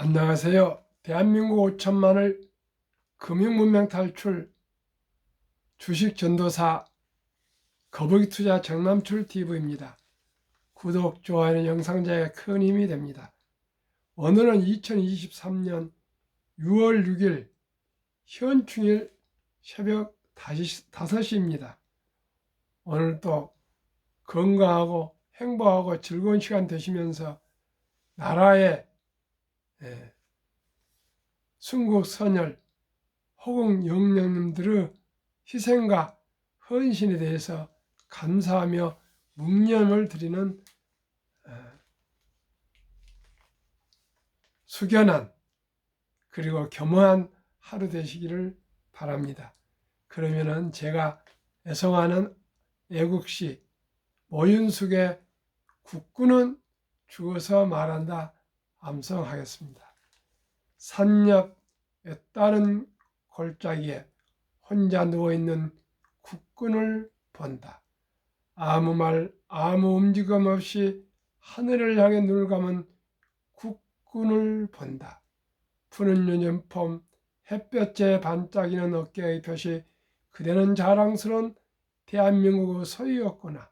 안녕하세요. 대한민국 5천만을 금융문명 탈출 주식전도사 거북이투자 정남출TV입니다. 구독, 좋아요는 영상제에 큰 힘이 됩니다. 오늘은 2023년 6월 6일 현충일 새벽 5시입니다. 오늘도 건강하고 행복하고 즐거운 시간 되시면서 나라의 순국선열 호국 영령님들의 희생과 헌신에 대해서 감사하며 묵념을 드리는 숙연한 그리고 겸허한 하루 되시기를 바랍니다. 그러면은 제가 애송하는 애국시 모윤숙의 국군은 죽어서 말한다 암송하겠습니다. 산옆 애따른 골짜기에 혼자 누워있는 국군을 본다. 아무 말 아무 움직임 없이 하늘을 향해 눈을 감은 국군을 본다. 푸른 유니폼 햇볕에 반짝이는 어깨의 볕이 그대는 자랑스러운 대한민국의 소유였구나.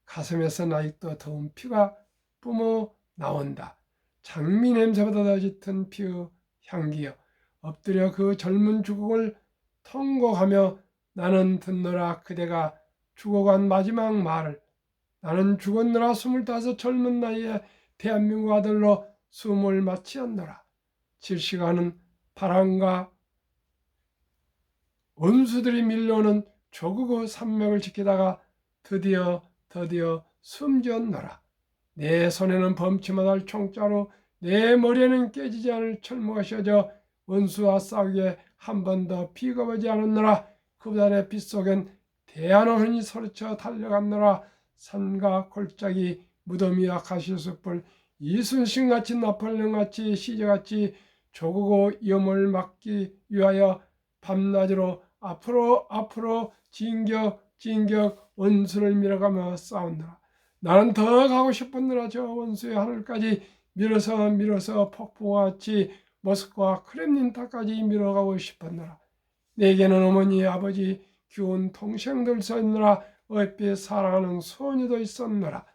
가슴에서 아직도 더운 피가 뿜어 나온다. 장미 냄새보다 더 짙은 피의 향기여 엎드려 그 젊은 주국을 통곡하며 나는 듣노라 그대가 죽어간 마지막 말을. 나는 죽었노라 25 젊은 나이에 대한민국 아들로 숨을 마치었노라. 질식하는 바람과 원수들이 밀려오는 조국의 산맥을 지키다가 드디어 숨졌노라. 내 손에는 범치 못할 총자루, 내 머리에는 깨지지 않을 철무가 씌어져 원수와 싸우기에 한 번 더 비겁하지 않았노라. 그보다의 빗속엔 대한의 흔히 소리쳐 달려갔노라. 산과 골짜기, 무덤이와 가시숲을 이순신같이 나폴레옹같이 시제같이 조국의 위험을 막기 위하여 밤낮으로 앞으로 진격 원수를 밀어가며 싸운다. 나는 더 가고 싶었느라 저 원수의 하늘까지 밀어서 폭풍같이 모스크바 크렘린탑까지 밀어가고 싶었느라. 내게는 어머니, 아버지, 귀여운 동생들 있었느라. 얼핏 사랑하는 소녀도 있었느라.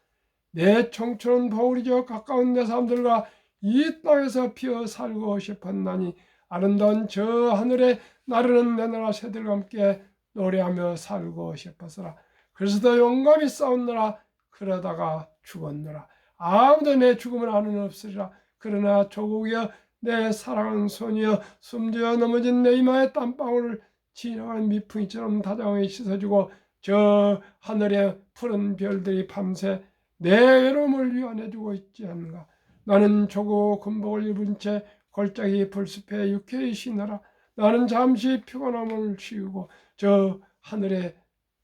내 청춘은 버울이죠. 가까운 내 사람들과 이 땅에서 피어 살고 싶었나니 아름다운 저 하늘에 나르는 내 나라 새들과 함께 노래하며 살고 싶었으라. 그래서 더 용감히 싸웠느라. 그러다가 죽었느라. 아무도 내 죽음을 아는 없으리라. 그러나 조국이여 내 사랑하는 손이여 숨지어 넘어진 내 이마의 땀방울을 진정한 미풍이처럼 다정하게 씻어주고 저 하늘의 푸른 별들이 밤새 내 외로움을 위안해주고 있지 않는가. 나는 조국 군복을 입은 채 골짜기 풀숲에 유쾌히 쉬느라. 나는 잠시 피곤함을 쉬우고 저 하늘에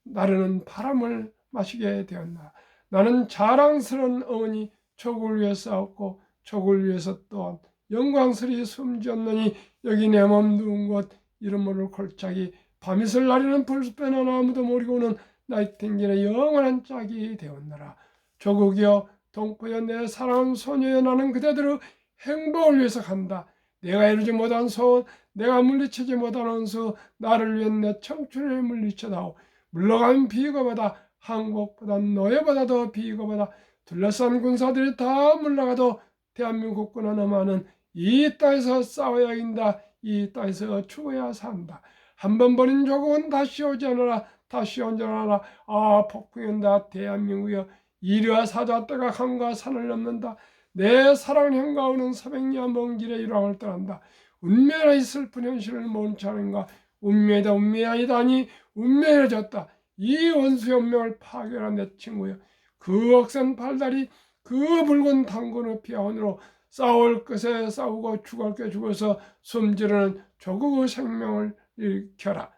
나르는 바람을 마시게 되었나. 나는 자랑스러운 어머니 조국을 위해 싸웠고 조국을 위해서 또한 영광스레 숨지었느니 여기 내 몸 누운 곳 이름 모를 골짜기 밤이슬 나르는 풀숲에는 아무도 모르고는 나이팅게일의 영원한 짝이 되었느라. 조국이여 동포여 내 사랑하는 소녀여 나는 그대들의 행복을 위해서 간다. 내가 이루지 못한 소원, 내가 물리치지 못한 원수, 나를 위한 내 청춘을 물리쳐다오. 물러간 비겁하다. 한국보다 노예보다 더 비겁하다. 둘러싼 군사들이 다 물러가도 대한민국 국군은 엄하는 이 땅에서 싸워야 이긴다. 이 땅에서 죽어야 산다. 한 번 버린 조국은 다시 오지 않으라. 다시 온전하라. 아 폭풍이 온다. 대한민국이여 이리와 사자 때가 강과 산을 넘는다. 내 사랑은 형가오는 서백리와 먼 길의 일왕을 떠난다. 운명의 슬픈 현실을 모른 차는가. 운명이다 운명이 아니다니 운명해졌다. 이 원수의 운명을 파괴한 내 친구여 그 억센 팔다리 그 붉은 당근의 피아원으로 싸울 것에 싸우고 죽을 게 죽어서 숨지르는 조국의 생명을 일으켜라.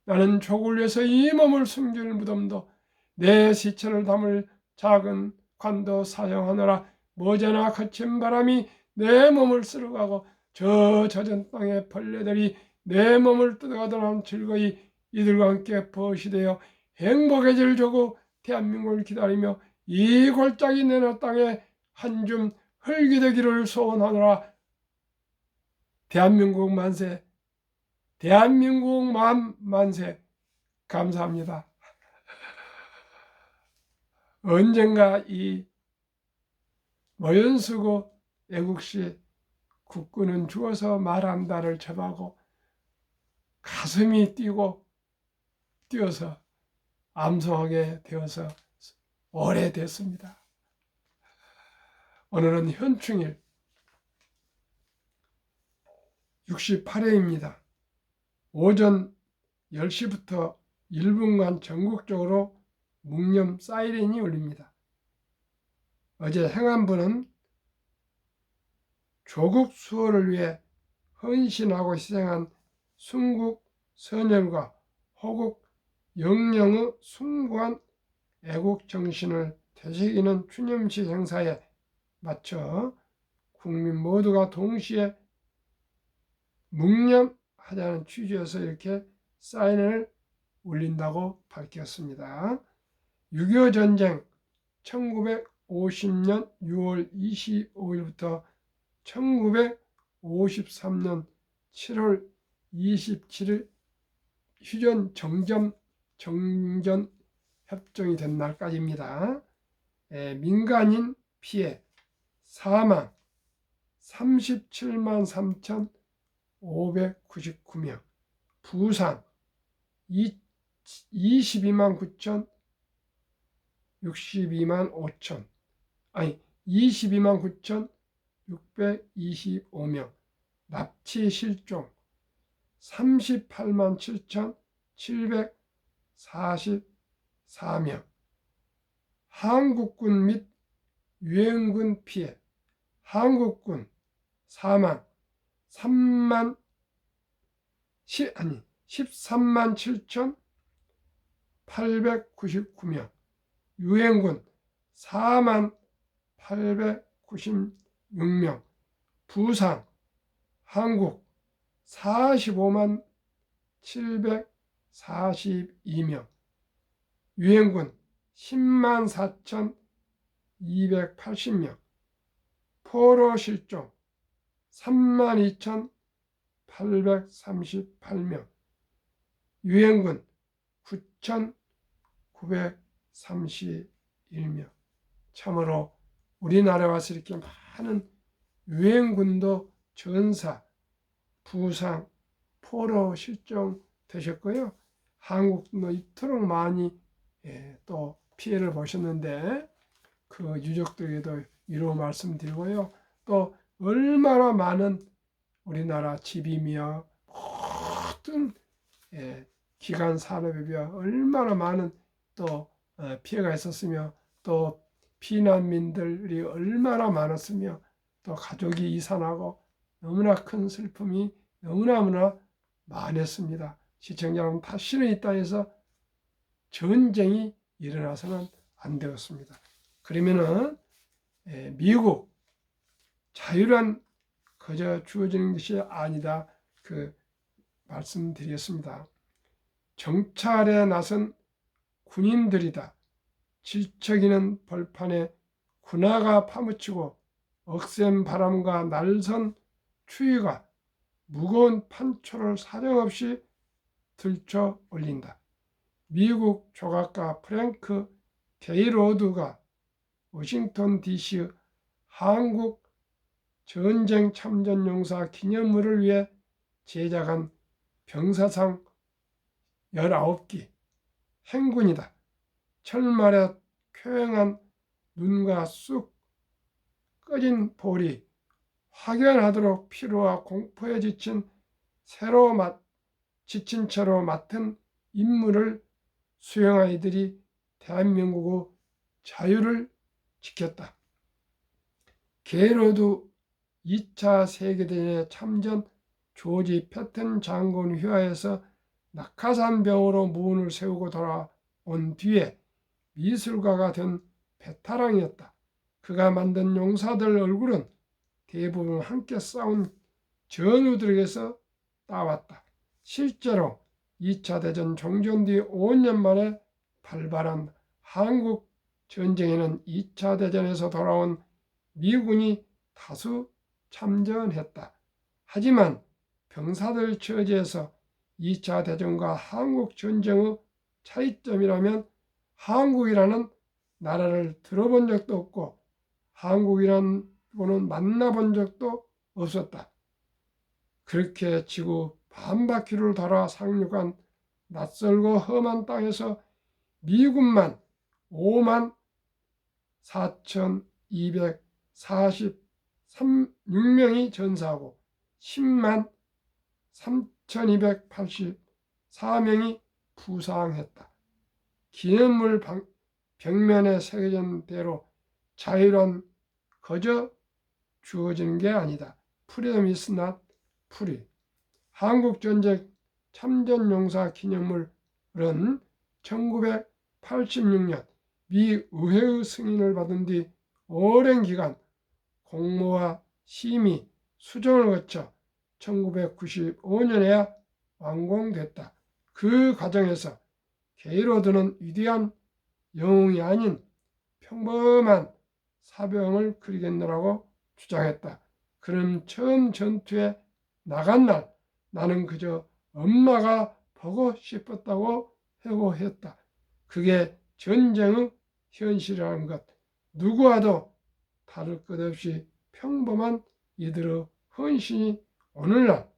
나는 조국을 위해서 이 몸을 숨길 무덤도 내 시체를 담을 작은 관도 사용하느라. 머지않아 거친 바람이 내 몸을 쓸어가고 저 젖은 땅의 벌레들이 내 몸을 뜯어가더니 즐거이 이들과 함께 벗이되어 행복해질 조국 대한민국을 기다리며 이 골짜기 내나 땅에 한 줌 흙이 되기를 소원하노라. 대한민국 만세, 대한민국 만세. 감사합니다. 언젠가 이 모연수고 애국시 국군은 죽어서 말한다를 접하고 가슴이 뛰어서 암송하게 되어서 오래됐습니다. 오늘은 현충일 68회입니다. 오전 10시부터 1분간 전국적으로 묵념 사이렌이 울립니다. 어제 행안부는 조국 수호를 위해 헌신하고 희생한 순국 선열과 호국 영령의 숭고한 애국 정신을 되새기는 추념식 행사에 맞춰 국민 모두가 동시에 묵념하자는 취지에서 이렇게 사인을 올린다고 밝혔습니다. 6.25 전쟁 1950년 6월 25일부터 1953년 7월 27일 휴전 정전 협정이 된 날까지입니다. 민간인 피해 사망 37만 3,599명, 부상 22만 9천 62만 5천, 22만 9천 625명, 납치 실종 38만 7천 744명, 한국군 및 유엔군 피해, 한국군 사망 13만 7천 899명, 유엔군 4만 896명, 부상 한국 45만 742명, 유엔군 10만 4,280명, 포로 실종 3만 2,838명, 유엔군 9,931명. 참으로 우리나라에 와서 이렇게 많은 유엔군도 전사, 부상, 포로 실종 되셨고요. 한국도 이토록 많이 또 피해를 보셨는데 그 유족들에게도 위로 말씀드리고요. 또 얼마나 많은 우리나라 집이며 모든 기관 산업이며 얼마나 많은 또 피해가 있었으며 또 피난민들이 얼마나 많았으며 또 가족이 이산하고 너무나 큰 슬픔이 너무나 많았습니다. 시청자 여러분, 다시는 이 땅에서 전쟁이 일어나서는 안 되었습니다. 그러면은 미국 자유란 그저 주어지는 것이 아니다, 그 말씀드렸습니다. 정찰에 나선 군인들이다. 질척이는 벌판에 군화가 파묻히고 억센 바람과 날선 추위가 무거운 판초를 사정없이 들쳐 올린다. 미국 조각가 프랭크 게이로드가 워싱턴 DC 한국 전쟁 참전용사 기념물을 위해 제작한 병사상 19기 행군이다. 철말에 쾌행한 눈과 쑥 꺼진 볼이 확연하도록 피로와 공포에 지친 채로 맡은 임무를 수행한 이들이 대한민국의 자유를 지켰다. 게이로드 2차 세계대전에 참전 조지 패튼 장군 휘하에서 낙하산병으로 무운을 세우고 돌아온 뒤에 미술가가 된 베테랑이었다. 그가 만든 용사들 얼굴은 대부분 함께 싸운 전우들에게서 따왔다. 실제로 2차 대전 종전 뒤 5년 만에 발발한 한국 전쟁에는 2차 대전에서 돌아온 미군이 다수 참전했다. 하지만 병사들 처지에서 2차 대전과 한국 전쟁의 차이점이라면 한국이라는 나라를 들어본 적도 없고 한국이라는 분은 만나본 적도 없었다. 그렇게 지구 반바퀴를 돌아 상륙한 낯설고 험한 땅에서 미군만 5만 4,246명이 전사하고 10만 3,284명이 부상했다. 기념물 벽면에 새겨진 대로 자유란 거저 주어지는 게 아니다. Freedom is not free. 한국전쟁 참전용사 기념물은 1986년 미 의회의 승인을 받은 뒤 오랜 기간 공모와 심의, 수정을 거쳐 1995년에야 완공됐다. 그 과정에서 게이로드는 위대한 영웅이 아닌 평범한 사병을 그리겠노라고 주장했다. 그는 처음 전투에 나간 날 나는 그저 엄마가 보고 싶었다고 회고했다. 그게 전쟁의 현실이라는 것, 누구와도 다를 것 없이 평범한 이들의 헌신이 오늘날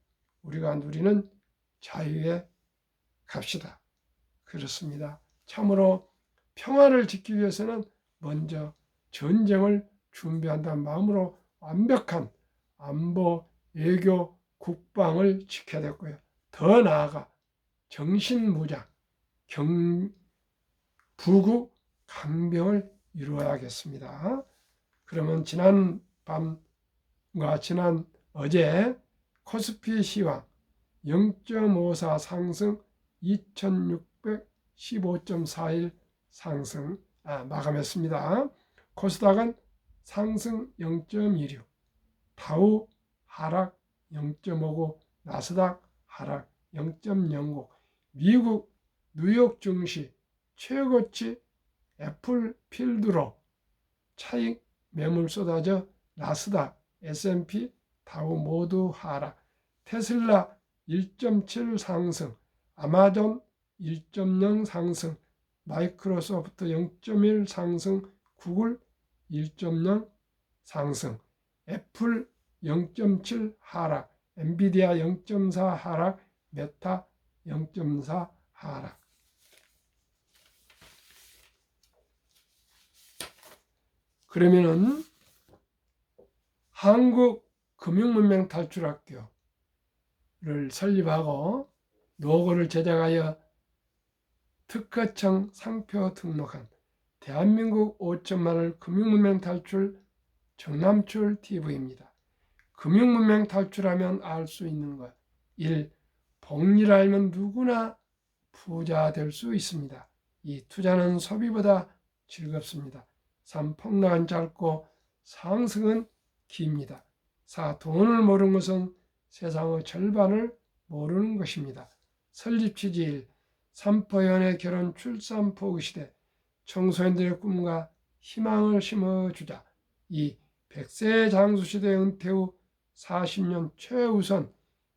우리가 누리는 자유의 값이다. 그렇습니다. 참으로 평화를 지키기 위해서는 먼저 전쟁을 준비한다는 마음으로 완벽한 안보, 외교, 국방을 지켜야 되고요. 더 나아가 정신무장, 부구, 강병을 이루어야겠습니다. 그러면 지난 밤과 지난 어제 코스피 시황 0.54 상승 2615.41 상승 마감했습니다. 코스닥은 상승 0.16, 다우 하락 0.59, 나스닥 하락 0.09, 미국 뉴욕 증시 최고치 애플필드로 차익 매물 쏟아져 나스닥, S&P, 다우 모두 하락, 테슬라 1.7 상승, 아마존 1.0 상승, 마이크로소프트 0.1 상승, 구글 1.0 상승, 애플 0.7 하락, 엔비디아 0.4 하락, 메타 0.4 하락. 그러면은 한국금융문명탈출학교를 설립하고 로고를 제작하여 특허청 상표 등록한 대한민국 5천만을 금융문명 탈출 정남출 TV입니다. 금융문명 탈출하면 알 수 있는 것. 1. 복리를 알면 누구나 부자 될 수 있습니다. 2. 투자는 소비보다 즐겁습니다. 3. 폭락은 짧고 상승은 깁니다. 4. 돈을 모르는 것은 세상의 절반을 모르는 것입니다. 설립 취지 1. 삼포 연애 결혼 출산 포기 시대 청소년들의 꿈과 희망을 심어주자. 2. 100세 장수시대 은퇴 후 40년 최우선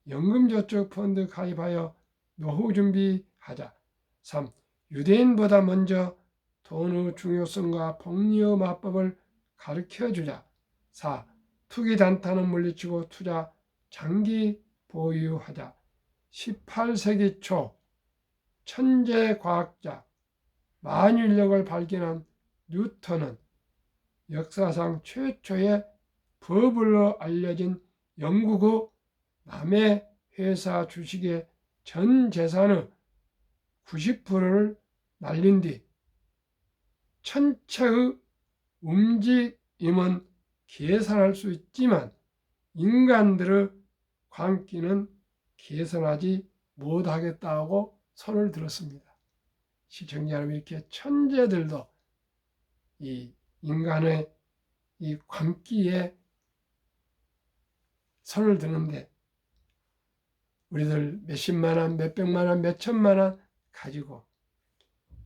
연금저축펀드 가입하여 노후 준비하자. 3. 유대인보다 먼저 돈의 중요성과 복리의 마법을 가르쳐주자. 4. 투기 단타는 물리치고 투자 장기 보유하자. 18세기 초 천재 과학자 만유인력을 발견한 뉴턴은 역사상 최초의 버블로 알려진 영국의 남의 회사 주식의 전 재산의 90%를 날린 뒤 천체의 움직임은 계산할 수 있지만 인간들의 광기는 계산하지 못하겠다고 손을 들었습니다. 시청자 여러분, 이렇게 천재들도 이 인간의 이 광기에 손을 드는데 우리들 몇십만 원, 몇백만 원, 몇천만 원 가지고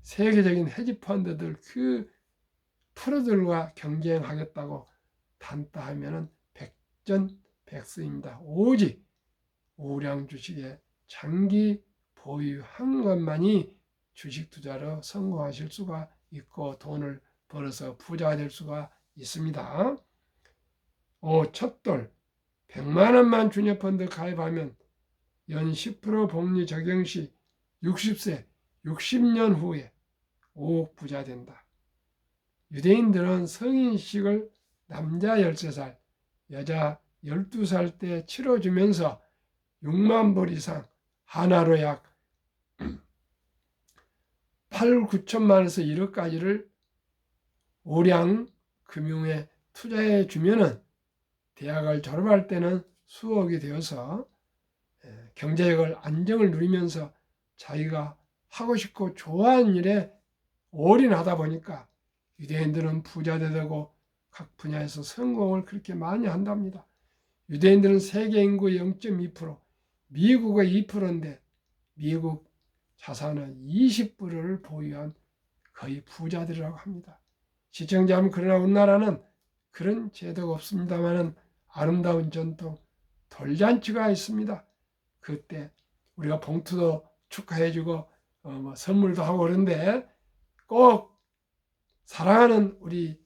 세계적인 헤지펀드들 그 프로들과 경쟁하겠다고 단타하면은 백수입니다. 오직 우량 주식에 장기 보유한 것만이 주식 투자로 성공하실 수가 있고 돈을 벌어서 부자가 될 수가 있습니다. 첫돌 100만 원만 주녀펀드 가입하면 연 10% 복리 적용 시 60세 60년 후에 5억 부자 된다. 유대인들은 성인식을 남자 13살, 여자 12살 때 치러주면서 6만 불 이상 하나로 약 8, 9천만 원에서 1억까지를 우량 금융에 투자해 주면은 대학을 졸업할 때는 수억이 되어서 경제적을 안정을 누리면서 자기가 하고 싶고 좋아하는 일에 올인하다 보니까 유대인들은 부자가 되고 각 분야에서 성공을 그렇게 많이 한답니다. 유대인들은 세계 인구의 0.2%, 미국의 2%인데 미국 자산은 20%를 보유한 거의 부자들이라고 합니다. 시청자분, 그러나 우리나라는 그런 제도가 없습니다만 아름다운 전통 돌잔치가 있습니다. 그때 우리가 봉투도 축하해주고 선물도 하고 그런데 꼭 사랑하는 우리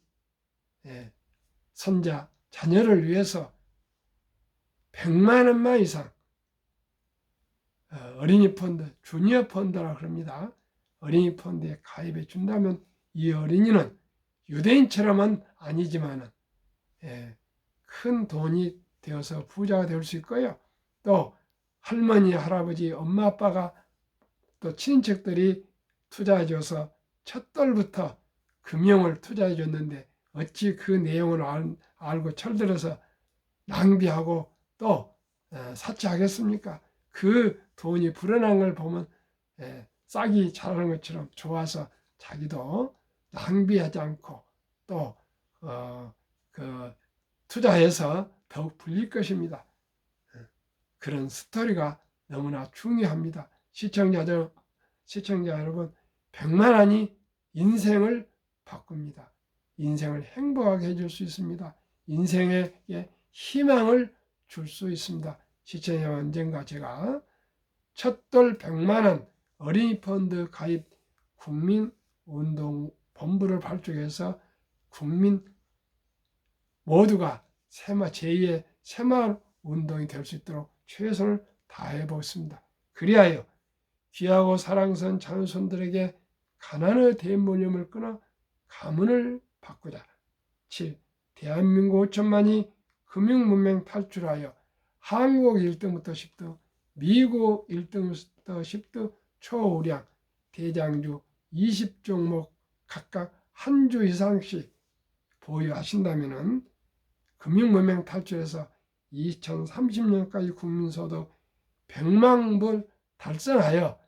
손자, 자녀를 위해서 100만 원만 이상 어린이 펀드, 주니어 펀드라고 합니다. 어린이 펀드에 가입해 준다면 이 어린이는 유대인처럼은 아니지만 큰 돈이 되어서 부자가 될 수 있고요. 또 할머니, 할아버지, 엄마, 아빠가 또 친인척들이 투자해줘서 첫돌부터 금융을 투자해줬는데 어찌 그 내용을 알고 철들어서 낭비하고 또 사치하겠습니까? 그 돈이 불어난 걸 보면 싹이 자라는 것처럼 좋아서 자기도 낭비하지 않고 또 투자해서 더욱 불릴 것입니다. 그런 스토리가 너무나 중요합니다. 시청자 여러분, 100만 원이 인생을 바꿉니다. 인생을 행복하게 해줄 수 있습니다. 인생에 희망을 줄 수 있습니다. 시청자, 언젠가 제가 첫돌 100만 원 어린이 펀드 가입 국민운동 본부를 발족해서 국민 모두가 제2의 새마을 운동이 될 수 있도록 최선을 다해 보겠습니다. 그리하여 귀하고 사랑스러운 자손들에게 가난의 대물림을 끊어 가문을 바꾸자. 7. 대한민국 5천만이 금융문맹 탈출하여 한국 1등부터 10등, 미국 1등부터 10등 초우량 대장주 20종목 각각 한 주 이상씩 보유하신다면 금융문맹 탈출해서 2030년까지 국민소득 100만 불 달성하여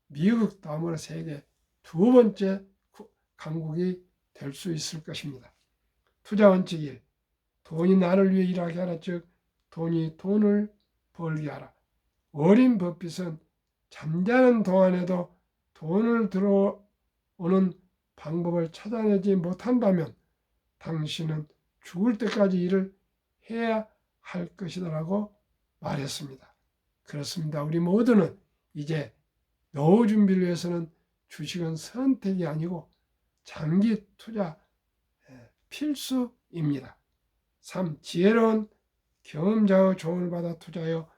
미국 다음으로 세계 두 번째 강국이 될 수 있을 것입니다. 투자 원칙 1. 돈이 나를 위해 일하게 하라. 즉 돈이 돈을 벌게 하라. 워렌 버핏은 잠자는 동안에도 돈을 들어오는 방법을 찾아내지 못한다면 당신은 죽을 때까지 일을 해야 할 것이다라고 말했습니다. 그렇습니다. 우리 모두는 이제 노후 준비를 위해서는 주식은 선택이 아니고 장기 투자 필수입니다. 3. 지혜로운 경험자의 조언을 받아 투자하여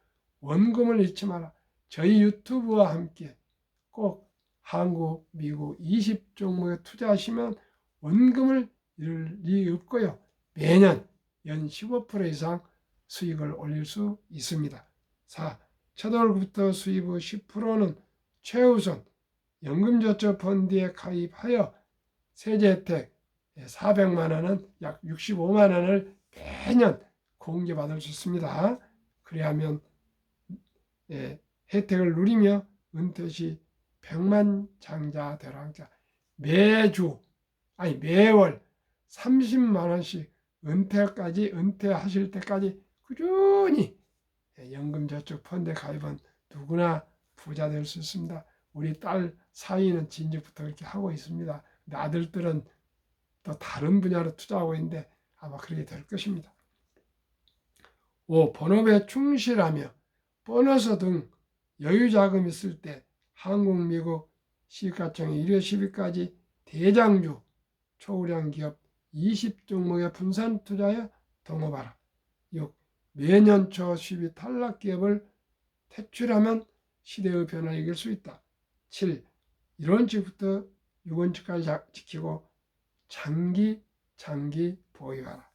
원금을 잃지 마라. 저희 유튜브와 함께 꼭 한국, 미국 20종목에 투자하시면 원금을 잃을 일이 없고요. 매년 연 15% 이상 수익을 올릴 수 있습니다. 4. 첫월부터 수입 후 10%는 최우선 연금저축펀드에 가입하여 세제 혜택 400만 원은 약 65만 원을 매년 공제받을 수 있습니다. 그리하면 혜택을 누리며 은퇴 시 100만 장자 되라. 매월 30만 원씩 은퇴하실 때까지 꾸준히 연금저축펀드에 가입은 누구나 부자 될 수 있습니다. 우리 딸 사이는 진즉부터 그렇게 하고 있습니다. 근데 아들들은 또 다른 분야로 투자하고 있는데 아마 그렇게 될 것입니다. 5. 본업에 충실하며 보너스 등 여유 자금이 있을 때 한국, 미국 시가총액 1회 10위까지 대장주 초우량 기업 20종목의 분산 투자에 동업하라. 6. 매년 초 10위 탈락 기업을 퇴출하면 시대의 변화를 이길 수 있다. 7. 1원칙부터 6원칙까지 지키고 장기 보유하라.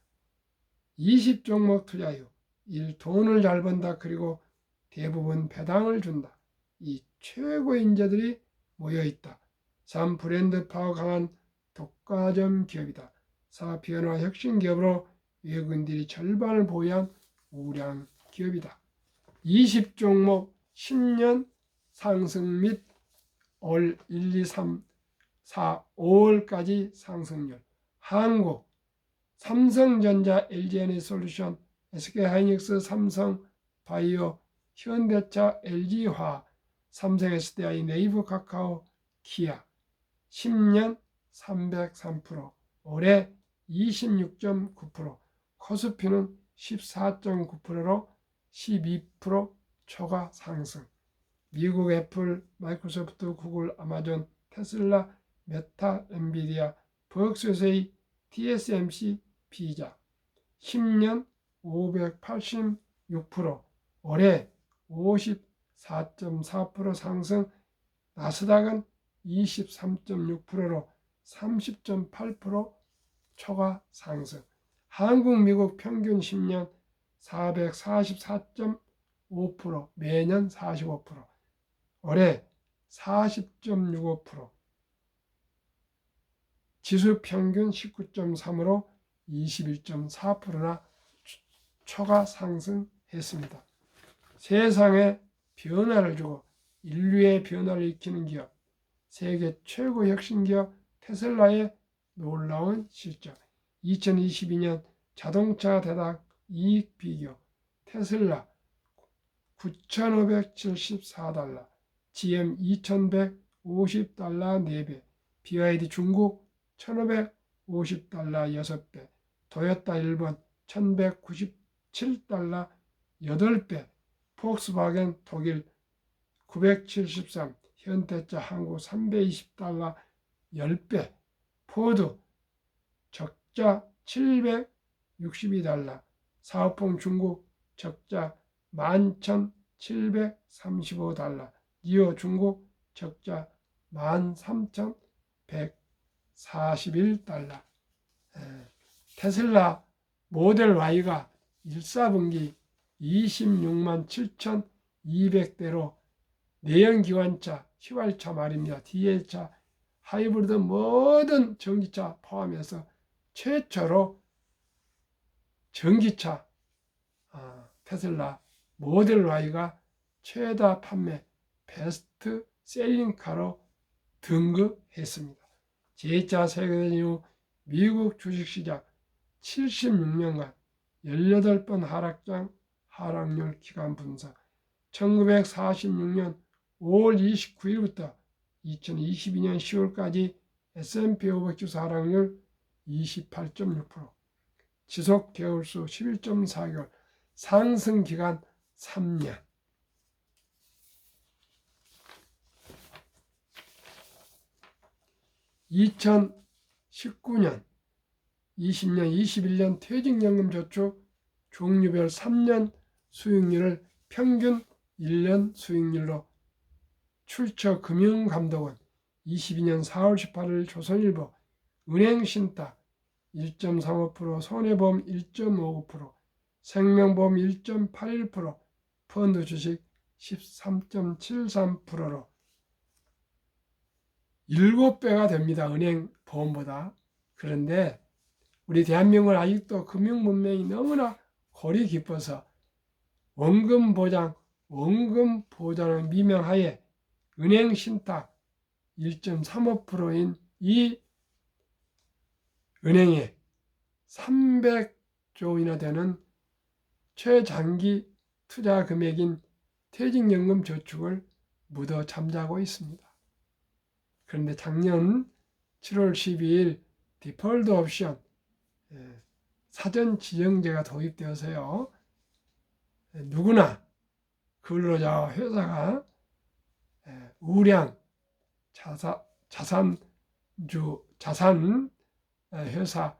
20종목 투자 후 1. 돈을 잘 번다. 그리고 대부분 배당을 준다. 2. 최고의 인재들이 모여있다. 3. 브랜드 파워 강한 독과점 기업이다. 4. 변화 혁신 기업으로 외국인들이 절반을 보유한 우량 기업이다. 20종목 10년 상승 및 올 1, 2, 3, 4, 5월까지 상승률. 한국 삼성전자, LG에너지솔루션, SK하이닉스, 삼성바이오, 현대차, LG화학, 삼성SDI, 네이버 카카오, 기아. 10년 303%, 올해 26.9%, 코스피는 14.9%로 12% 초과 상승. 미국 애플, 마이크로소프트, 구글, 아마존, 테슬라, 메타, 엔비디아, 버크셔의 TSMC, 비자. 10년 586%, 올해 54.4% 상승. 나스닥은 23.6%로 30.8% 초과 상승. 한국, 미국 평균 10년 444.5%, 매년 45%, 올해 40.65%, 지수 평균 19.3으로 21.4%나 초과 상승했습니다. 세상에 변화를 주고 인류의 변화를 일으키는 기업, 세계 최고 혁신 기업 테슬라의 놀라운 실적. 2022년 자동차 대당 이익 비교. 테슬라 9,574달러, GM 2,150달러 4배, BYD 중국 1,550달러 6배, 도요타 일본 1,197달러 8배, 폭스바겐 독일 973, 현대차 한국 320달러 10배, 포드 적자 762달러, 사업봉 중국 적자 11,735달러, 니오 중국 적자 13,141달러. 테슬라 모델 Y가 1사분기 26만 7,200대로 내연기관차, 휘발차 말입니다. 디젤차, 하이브리드 모든 전기차 포함해서 최초로 전기차 테슬라 모델 Y가 최다 판매 베스트 셀링카로 등극했습니다. 제2차 세계대전 이후 미국 주식시장 76년간 18번 하락률 기간 분석. 1946년 5월 29일부터 2022년 10월까지 S&P 500 지수 하락률 28.6%, 지속 개월수 11.4개월, 상승 기간 3년. (2019년) 20년, 21년 퇴직연금 저축 종류별 3년 수익률을 평균 1년 수익률로 출처금융감독원 22년 4월 18일 조선일보 은행신탁 1.35%, 손해보험 1.59%, 생명보험 1.81%, 펀드 주식 13.73%로 7배가 됩니다. 은행 보험보다. 그런데 우리 대한민국은 아직도 금융 문명이 너무나 골이 깊어서 원금 보장을 미명하에 은행 신탁 1.35%인 이 은행에 300조 원이나 되는 최장기 투자 금액인 퇴직연금 저축을 묻어 잠자고 있습니다. 그런데 작년 7월 12일 디폴트 옵션 사전 지정제가 도입되어서요, 누구나 근로자와 회사가 우량 자산 회사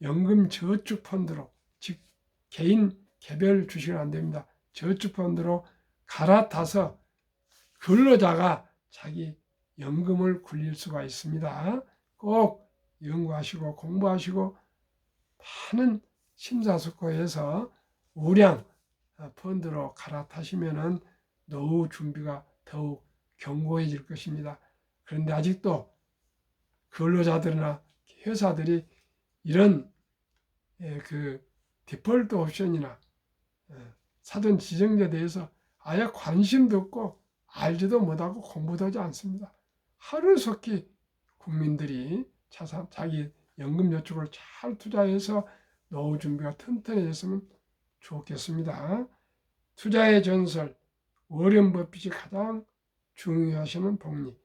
연금 저축 펀드로, 즉 개인 개별 주식은 안 됩니다. 저축 펀드로 갈아타서 근로자가 자기 연금을 굴릴 수가 있습니다. 꼭 연구하시고 공부하시고 많은 심사숙고해서 우량 펀드로 갈아타시면은 노후 준비가 더욱 견고해질 것입니다. 그런데 아직도 근로자들이나 회사들이 이런 그 디폴트 옵션이나 사전 지정제에 대해서 아예 관심도 없고 알지도 못하고 공부도 하지 않습니다. 하루속히 국민들이 자기 연금 저축을 잘 투자해서 노후 준비가 튼튼해졌으면 좋겠습니다. 투자의 전설 워렌 버핏이 가장 중요하시는 복리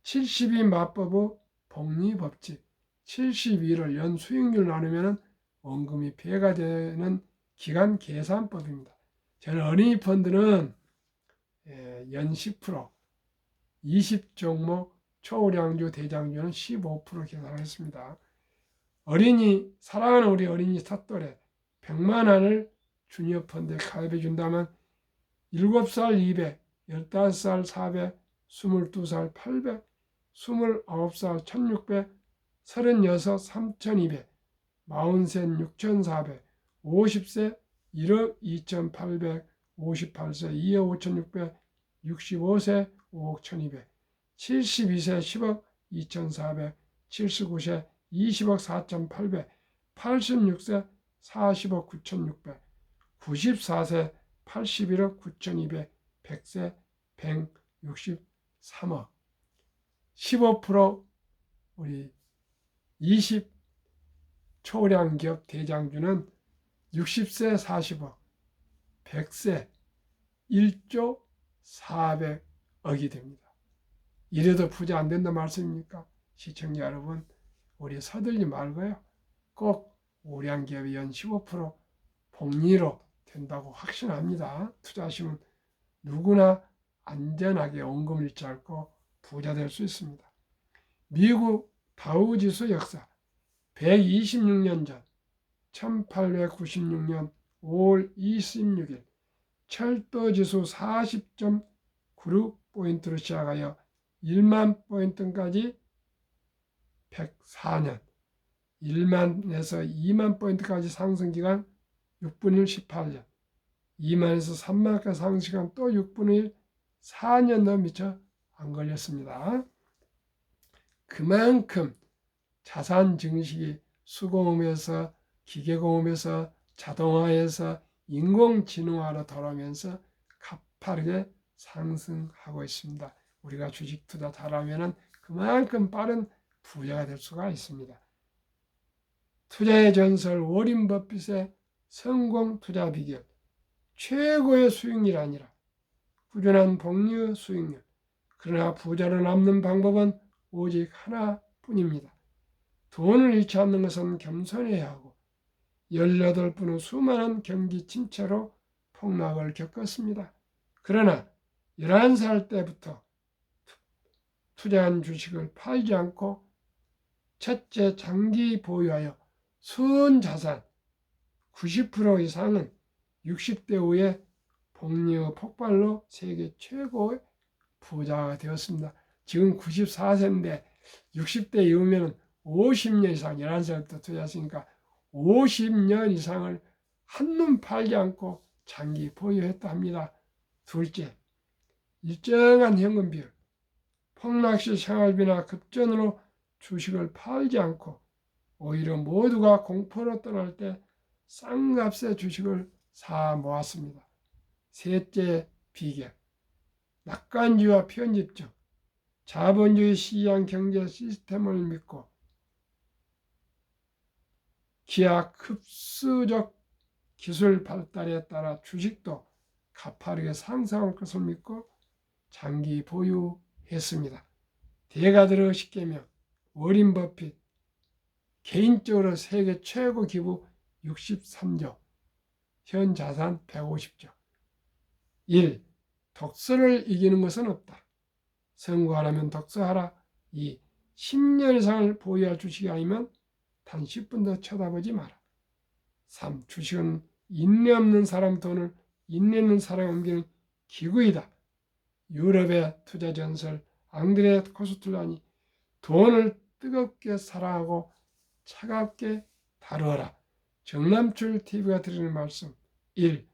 72 맞법의 복리 법칙 72를 연 수익률 나누면 원금이 배가 되는 기간 계산법입니다. 저는 어린이 펀드는 연 10%, 20종목 초우량주 대장주는 15% 계산했습니다. 사랑하는 우리 어린이 삿돌에 100만 원을 주니어 펀드에 가입해 준다면 7살 200, 15살 400, 22살 800, 29살 1600, 36 3200, 40세 6400, 50세 1억 2800, 58세 2억 5600, 65세 5억 1200, 72세 10억 2400, 79세 20억 4800, 86세 40억 9600, 94세 81억 9200, 100세 163억. 15% 우리 20 초량 기업 대장주는 60세 40억, 100세 1조 400억이 됩니다. 이래도 부자 안 된다 말씀입니까? 시청자 여러분, 우리 서둘지 말고요. 꼭 우량기업이 연 15% 복리로 된다고 확신합니다. 투자하시면 누구나 안전하게 원금을 잃고 부자 될 수 있습니다. 미국 다우지수 역사 126년 전 1896년 5월 26일 철도지수 40.96포인트로 시작하여 1만 포인트까지 104년, 1만에서 2만 포인트까지 상승기간 6분의 1 18년, 2만에서 3만까지 상승기간 또 6분의 1 4년도 미처 안 걸렸습니다. 그만큼 자산 증식이 수공업에서 기계공업에서 자동화에서 인공지능화로 돌아오면서 가파르게 상승하고 있습니다. 우리가 주식 투자 잘하면 그만큼 빠른 부자가 될 수가 있습니다. 투자의 전설 워렌 버핏의 성공 투자 비결 최고의 수익률이 아니라 꾸준한 복리 수익률. 그러나 부자로 남는 방법은 오직 하나뿐입니다. 돈을 잃지 않는 것은 겸손해야 하고 18분은 수많은 경기 침체로 폭락을 겪었습니다. 그러나 11살 때부터 투자한 주식을 팔지 않고 첫째 장기 보유하여 순자산 90% 이상은 60대 후에 복리의 폭발로 세계 최고의 부자가 되었습니다. 지금 94세인데 60대 이후면 50년 이상 11살부터 투자했으니까 50년 이상을 한눈 팔지 않고 장기 보유했다 합니다. 둘째, 일정한 현금 비율. 폭락시 생활비나 급전으로 주식을 팔지 않고 오히려 모두가 공포로 떠날 때 싼값의 주식을 사 모았습니다. 셋째 비결. 낙관주의와 편집적, 자본주의 시장 경제 시스템을 믿고 기하 급수적 기술 발달에 따라 주식도 가파르게 상승할 것을 믿고 장기 보유했습니다. 대가들의 십계명, 워렌 버핏, 개인적으로 세계 최고 기부 63조, 현 자산 150조. 1. 독서를 이기는 것은 없다. 선거하려면 독서하라. 2. 10년 이상을 보유할 주식이 아니면 단 10분도 쳐다보지 마라. 3. 주식은 인내 없는 사람 돈을 인내 있는 사람에 옮기는 기구이다. 유럽의 투자 전설 앙드레 코스툴란이 돈을 뜨겁게 사랑하고 차갑게 다루어라. 정남출 TV가 드리는 말씀. 1.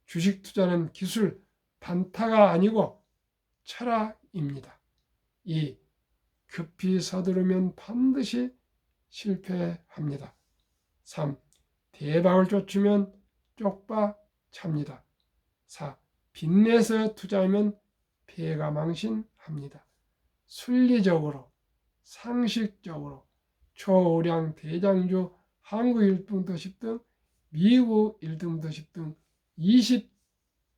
주식 투자는 기술, 단타가 아니고 철학입니다. 2. 급히 서두르면 반드시 실패합니다. 3. 대박을 쫓으면 쪽박 찹니다. 4. 빚내서 투자하면 피해가 망신합니다. 순리적으로, 상식적으로 초우량 대장주 한국 1등 도시 등 미국 1등 도시 등 20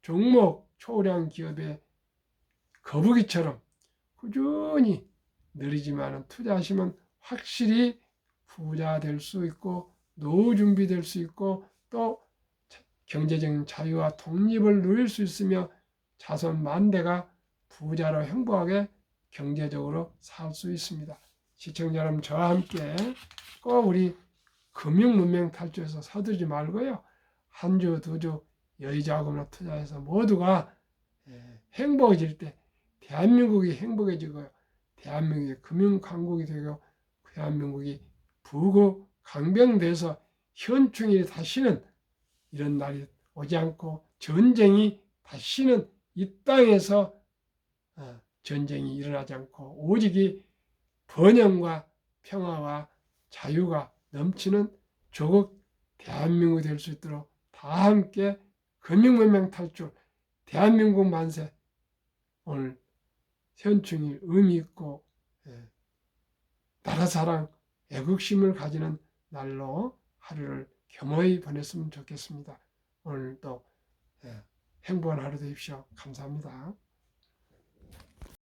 종목 초우량 기업의 거북이처럼 꾸준히 느리지만 투자하시면 확실히 부자 될 수 있고 노후 준비될 수 있고 또 경제적인 자유와 독립을 누릴 수 있으며 자손 만대가 부자로 행복하게 경제적으로 살 수 있습니다. 시청자 여러분, 저와 함께 꼭 우리 금융문명 탈출해서 서두르지 말고요. 한 주, 두 주 여유자금으로 투자해서 모두가 행복해질 때 대한민국이 행복해지고요. 대한민국이 금융강국이 되고 대한민국이 부고 강병돼서 현충일이 다시는 이런 날이 오지 않고 전쟁이 다시는 이 땅에서 전쟁이 일어나지 않고 오직이 번영과 평화와 자유가 넘치는 조국 대한민국이 될 수 있도록 다 함께 금융문명 탈출, 대한민국 만세. 오늘 현충일 의미 있고 나라 사랑, 애국심을 가지는 날로 하루를 겸허히 보냈으면 좋겠습니다. 오늘도 행복한 하루 되십시오. 감사합니다.